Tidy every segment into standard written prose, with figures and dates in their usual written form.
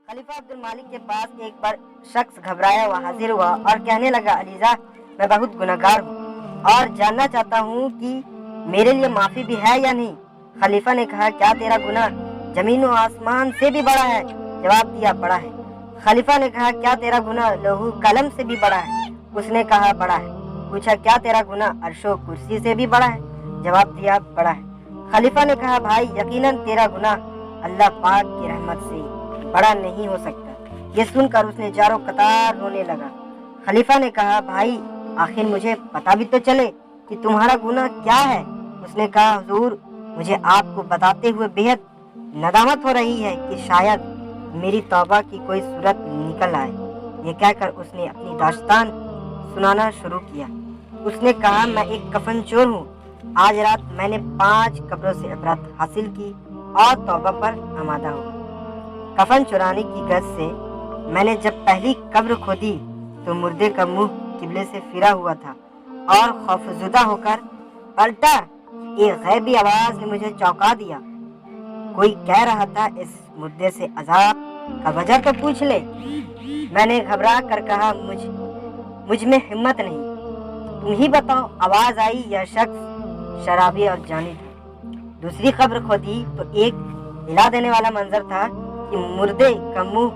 खलीफा अब्दुल मालिक के पास एक बार शख्स घबराया हुआ हाजिर हुआ और कहने लगा, अलीजा, मैं बहुत गुनहगार हूँ और जानना चाहता हूँ कि मेरे लिए माफी भी है या नहीं। खलीफा ने कहा, क्या तेरा गुनाह जमीन और आसमान से भी बड़ा है? जवाब दिया, बड़ा है। खलीफा ने कहा, क्या तेरा गुनाह लौह कलम से भी बड़ा है? उसने कहा, बड़ा है। पूछा, क्या तेरा गुनाह अर्शो कुर्सी से भी बड़ा है? जवाब दिया, बड़ा है। खलीफा ने कहा, भाई, यकीनन तेरा गुनाह अल्लाह पाक की रहमत से बड़ा नहीं हो सकता। ये सुनकर उसने चारों कतार रोने लगा। खलीफा ने कहा, भाई, आखिर मुझे पता भी तो चले कि तुम्हारा गुनाह क्या है। उसने कहा, हुजूर, मुझे आपको बताते हुए बेहद नदामत हो रही है कि शायद मेरी तौबा की कोई सूरत निकल आए। ये कहकर उसने अपनी दास्तान सुनाना शुरू किया। उसने कहा, मैं एक कफन चोर हूँ। आज रात मैंने 5 कब्रों से इबरत हासिल की और तौबा पर आमादा हुआ। कफन चुराने की गरज से मैंने जब पहली कब्र खोदी तो मुर्दे का मुंह किबले से फिरा हुआ था और खौफजुदा होकर पलटा। एक गैबी आवाज ने मुझे चौंका दिया। कोई कह रहा था, इस मुर्दे से अजाब का वजह तो पूछ ले। मैंने घबरा कर कहा, मुझ में हिम्मत नहीं, तुम ही बताओ। आवाज आई, यह शख्स शराबी और जानी था। दूसरी कब्र खोदी तो एक हिला देने वाला मंजर था कि मुर्दे का मुंह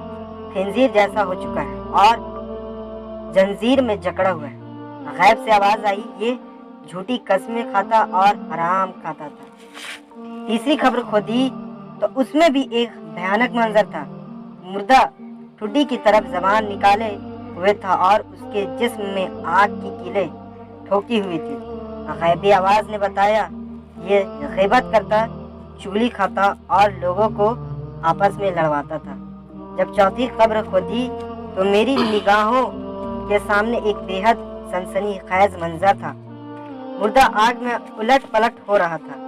खंजीर जैसा हो चुका है और जंजीर में जकड़ा हुआ है। गैब से आवाज आई, ये झूठी कस्में खाता और हराम खाता था। तीसरी खबर खोदी तो उसमें भी एक भयानक मंजर था। मुर्दा ठुड्डी की तरफ जबान निकाले हुए था और उसके जिस्म में आग की कीलें ठोकी हुई थी। गैबी आवाज ने बताया, ये गीबत करता, चुगली खाता और लोगों को आपस में लड़वाता था। जब चौथी कब्र खोदी तो मेरी निगाहों के सामने एक बेहद सनसनीखेज मंजर था। मुर्दा आग में उलट पलट हो रहा था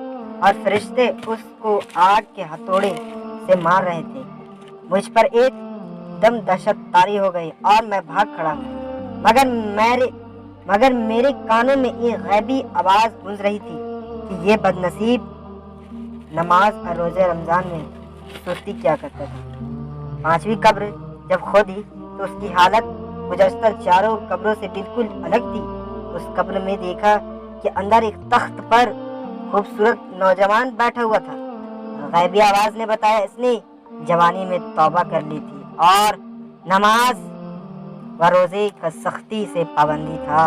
और फरिश्ते उसको आग के हथौड़े से मार रहे थे। मुझ पर एक दम दहशत तारी हो गई और मैं भाग खड़ा। मगर मेरे कानों में एक गैबी आवाज गूंज रही थी कि ये बदनसीब नमाज और रोजे रमजान में सुस्ती क्या करता था। 5वीं कब्र जब खोदी तो उसकी हालत गुज़श्ता चारों कब्रों से बिल्कुल अलग थी। उस कब्र में देखा कि अंदर एक तख्त पर खूबसूरत नौजवान बैठा हुआ था। गैबी आवाज ने बताया, इसने जवानी में तौबा कर ली थी और नमाज व रोजे का सख्ती से पाबंदी था।